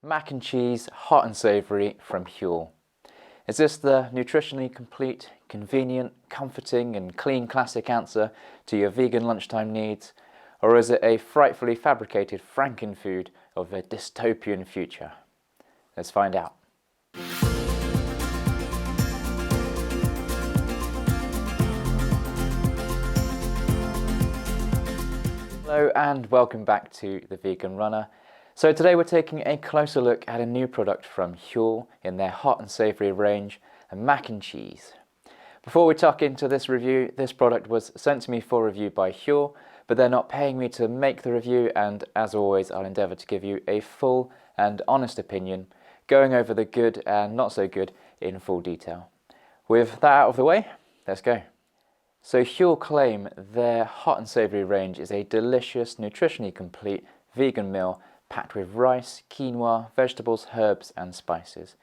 Mac and Cheese Hot and Savoury from Huel. Is this the nutritionally complete, convenient, comforting and clean classic answer to your vegan lunchtime needs? Or is it a frightfully fabricated frankenfood of a dystopian future? Let's find out. Hello and welcome back to The Vegan Runner. So today we're taking a closer look at a new product from Huel in their hot and savoury range, Mac and Cheese. Before we tuck into this review, this product was sent to me for review by Huel, but they're not paying me to make the review, and as always I'll endeavour to give you a full and honest opinion, going over the good and not so good in full detail. With that out of the way, let's go. So Huel claim their hot and savoury range is a delicious, nutritionally complete vegan meal packed with rice, quinoa, vegetables, herbs and spices.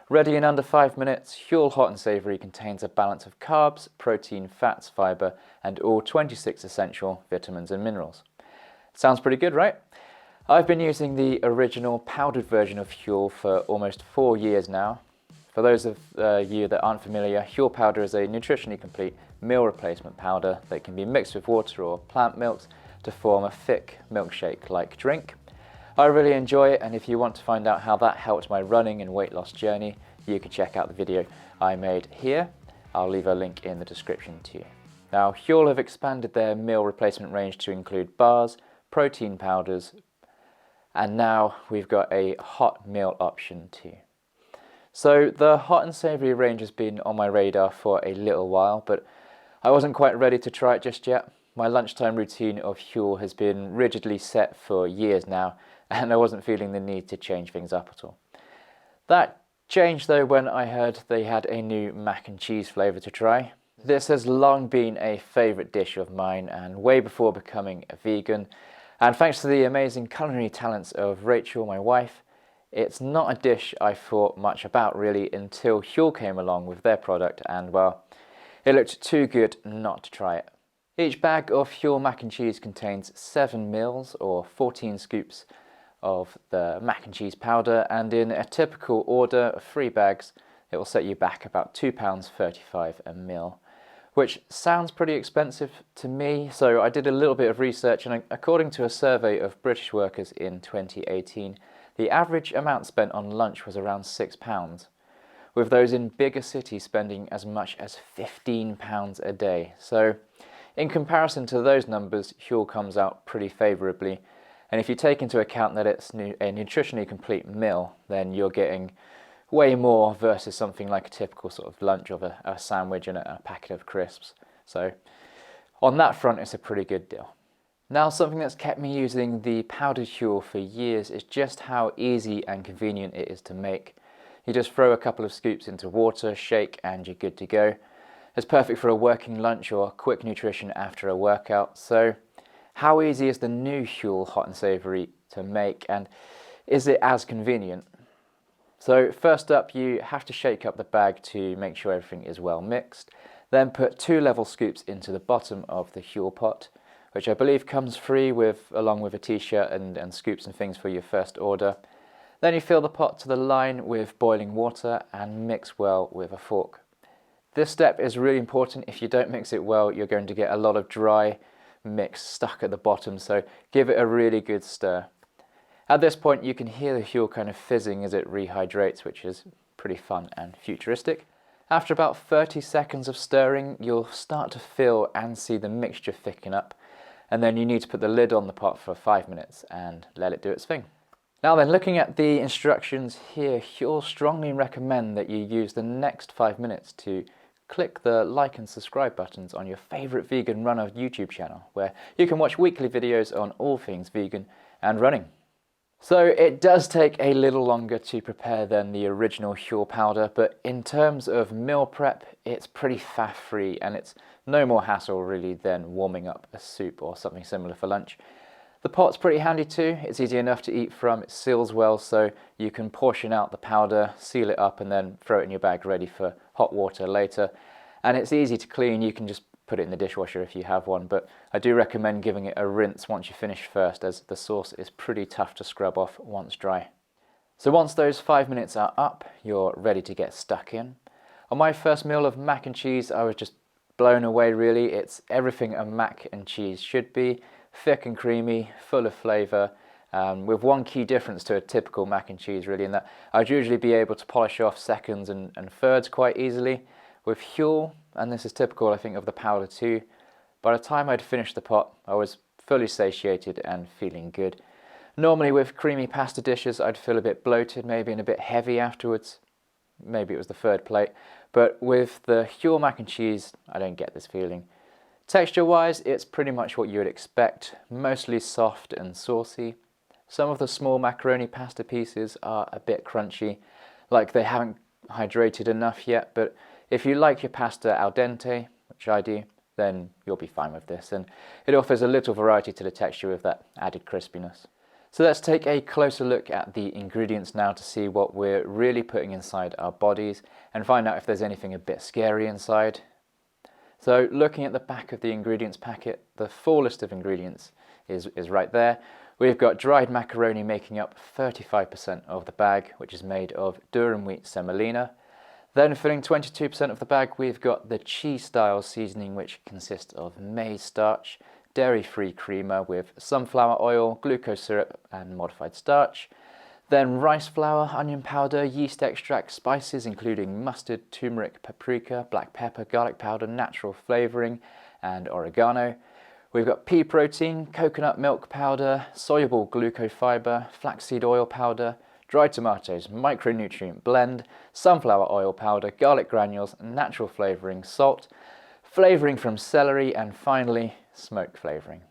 Ready in under 5 minutes, Huel Hot and Savoury contains a balance of carbs, protein, fats, fibre and all 26 essential vitamins and minerals. Sounds pretty good, right? I've been using the original powdered version of Huel for almost 4 years now. For those of you that aren't familiar, Huel Powder is a nutritionally complete meal replacement powder that can be mixed with water or plant milks to form a thick milkshake-like drink. I really enjoy it, and if you want to find out how that helped my running and weight loss journey, you can check out the video I made here. I'll leave a link in the description too. Now, Huel have expanded their meal replacement range to include bars, protein powders, and now we've got a hot meal option too. So the hot and savoury range has been on my radar for a little while, but I wasn't quite ready to try it just yet. My lunchtime routine of Huel has been rigidly set for years now, and I wasn't feeling the need to change things up at all. That changed though when I heard they had a new mac and cheese flavour to try. This has long been a favourite dish of mine, and way before becoming a vegan, and thanks to the amazing culinary talents of Rachel, my wife, it's not a dish I thought much about really until Huel came along with their product, and well, it looked too good not to try it. Each bag of Huel mac and cheese contains 7 mils or 14 scoops of the mac and cheese powder, and in a typical order of 3 bags it will set you back about £2.35 a mil, which sounds pretty expensive to me, so I did a little bit of research, and according to a survey of British workers in 2018, the average amount spent on lunch was around £6, with those in bigger cities spending as much as £15 a day. So in comparison to those numbers, Huel comes out pretty favourably. And if you take into account that it's a nutritionally complete meal, then you're getting way more versus something like a typical sort of lunch of a sandwich and a packet of crisps. So on that front, it's a pretty good deal. Now, something that's kept me using the powdered Huel for years is just how easy and convenient it is to make. You just throw a couple of scoops into water, shake, and you're good to go. It's perfect for a working lunch or quick nutrition after a workout. So how easy is the new Huel Hot and Savoury to make, and is it as convenient? So first up, you have to shake up the bag to make sure everything is well mixed. Then put 2 level scoops into the bottom of the Huel pot, which I believe comes free along with a t-shirt and scoops and things for your first order. Then you fill the pot to the line with boiling water and mix well with a fork. This step is really important. If you don't mix it well, you're going to get a lot of dry mix stuck at the bottom, so give it a really good stir. At this point you can hear the Huel kind of fizzing as it rehydrates, which is pretty fun and futuristic. After about 30 seconds of stirring, you'll start to feel and see the mixture thicken up, and then you need to put the lid on the pot for 5 minutes and let it do its thing. Now then, looking at the instructions here, Huel strongly recommend that you use the next 5 minutes to click the like and subscribe buttons on your favourite vegan runner YouTube channel, where you can watch weekly videos on all things vegan and running. So it does take a little longer to prepare than the original Huel powder, but in terms of meal prep, it's pretty faff-free, and it's no more hassle really than warming up a soup or something similar for lunch. The pot's pretty handy too. It's easy enough to eat from, it seals well, so you can portion out the powder, seal it up and then throw it in your bag ready for hot water later. And it's easy to clean. You can just put it in the dishwasher if you have one, but I do recommend giving it a rinse once you finish first, as the sauce is pretty tough to scrub off once dry. So once those 5 minutes are up, you're ready to get stuck in. On my first meal of mac and cheese, I was just blown away really. It's everything a mac and cheese should be, thick and creamy, full of flavour, with one key difference to a typical mac and cheese really, in that I'd usually be able to polish off seconds and thirds quite easily. With Huel, and this is typical I think of the powder too, by the time I'd finished the pot, I was fully satiated and feeling good. Normally with creamy pasta dishes, I'd feel a bit bloated maybe and a bit heavy afterwards. Maybe it was the third plate. But with the Huel mac and cheese, I don't get this feeling. Texture-wise, it's pretty much what you would expect, mostly soft and saucy. Some of the small macaroni pasta pieces are a bit crunchy, like they haven't hydrated enough yet, but if you like your pasta al dente, which I do, then you'll be fine with this, and it offers a little variety to the texture with that added crispiness. So let's take a closer look at the ingredients now to see what we're really putting inside our bodies and find out if there's anything a bit scary inside. So looking at the back of the ingredients packet, the full list of ingredients is right there. We've got dried macaroni making up 35% of the bag, which is made of durum wheat semolina. Then filling 22% of the bag, we've got the cheese style seasoning, which consists of maize starch, dairy-free creamer with sunflower oil, glucose syrup and modified starch. Then rice flour, onion powder, yeast extract, spices including mustard, turmeric, paprika, black pepper, garlic powder, natural flavouring and oregano. We've got pea protein, coconut milk powder, soluble glucofiber, flaxseed oil powder, dried tomatoes, micronutrient blend, sunflower oil powder, garlic granules, natural flavouring, salt, flavouring from celery, and finally smoke flavouring.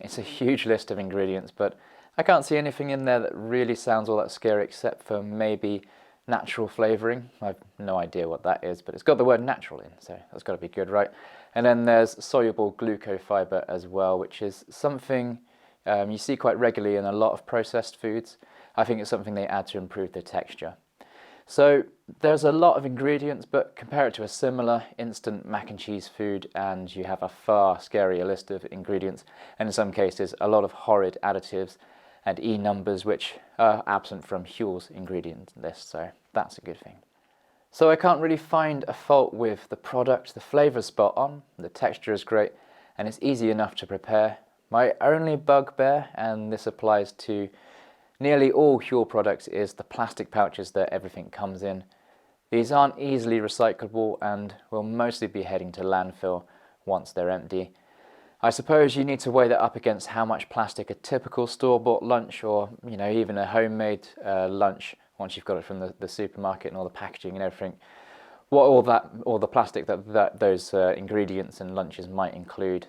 It's a huge list of ingredients, but I can't see anything in there that really sounds all that scary except for maybe natural flavouring. I've no idea what that is, but it's got the word natural in, so that's got to be good, right? And then there's soluble glucofiber as well, which is something you see quite regularly in a lot of processed foods. I think it's something they add to improve the texture. So there's a lot of ingredients, but compare it to a similar instant mac and cheese food and you have a far scarier list of ingredients, and in some cases a lot of horrid additives and E-numbers which are absent from Huel's ingredient list, so that's a good thing. So I can't really find a fault with the product. The flavour's spot on, the texture is great, and it's easy enough to prepare. My only bugbear, and this applies to nearly all Huel products, is the plastic pouches that everything comes in. These aren't easily recyclable and will mostly be heading to landfill once they're empty. I suppose you need to weigh that up against how much plastic a typical store-bought lunch, or even a homemade lunch, once you've got it from the supermarket and all the packaging and everything, what all the plastic that those ingredients and lunches might include.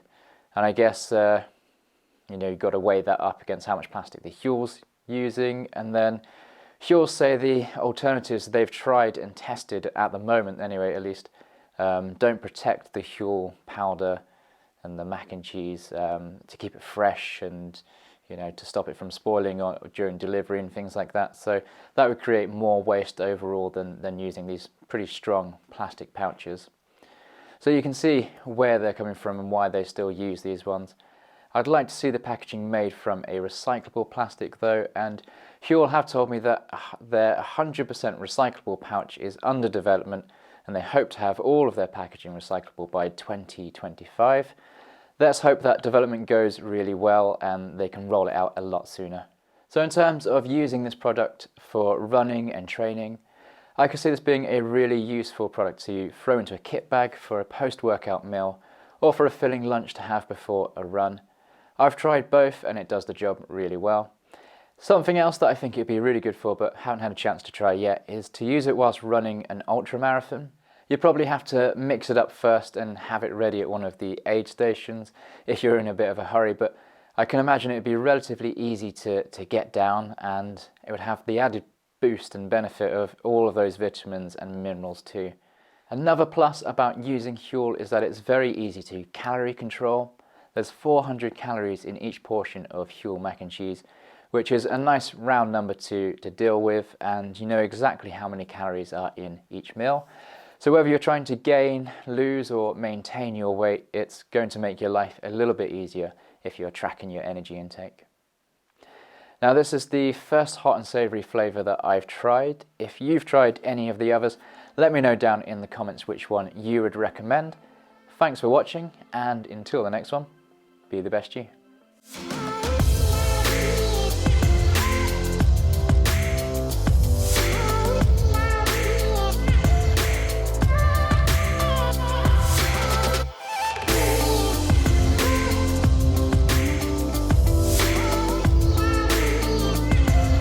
And I guess you've got to weigh that up against how much plastic the Huel's using, and then Huel say the alternatives they've tried and tested at the moment, anyway, at least, don't protect the Huel powder and the mac and cheese to keep it fresh and to stop it from spoiling during delivery and things like that. So that would create more waste overall than using these pretty strong plastic pouches. So you can see where they're coming from and why they still use these ones. I'd like to see the packaging made from a recyclable plastic though, and Huel have told me that their 100% recyclable pouch is under development and they hope to have all of their packaging recyclable by 2025. Let's hope that development goes really well and they can roll it out a lot sooner. So in terms of using this product for running and training, I could see this being a really useful product to throw into a kit bag for a post-workout meal or for a filling lunch to have before a run. I've tried both and it does the job really well. Something else that I think it'd be really good for but haven't had a chance to try yet is to use it whilst running an ultra marathon. You probably have to mix it up first and have it ready at one of the aid stations if you're in a bit of a hurry, but I can imagine it'd be relatively easy to get down, and it would have the added boost and benefit of all of those vitamins and minerals too. Another plus about using Huel is that it's very easy to calorie control. There's 400 calories in each portion of Huel mac and cheese, which is a nice round number to deal with, and you know exactly how many calories are in each meal. So whether you're trying to gain, lose or maintain your weight, it's going to make your life a little bit easier if you're tracking your energy intake. Now this is the first hot and savoury flavour that I've tried. If you've tried any of the others, let me know down in the comments which one you would recommend. Thanks for watching, and until the next one, be the best you.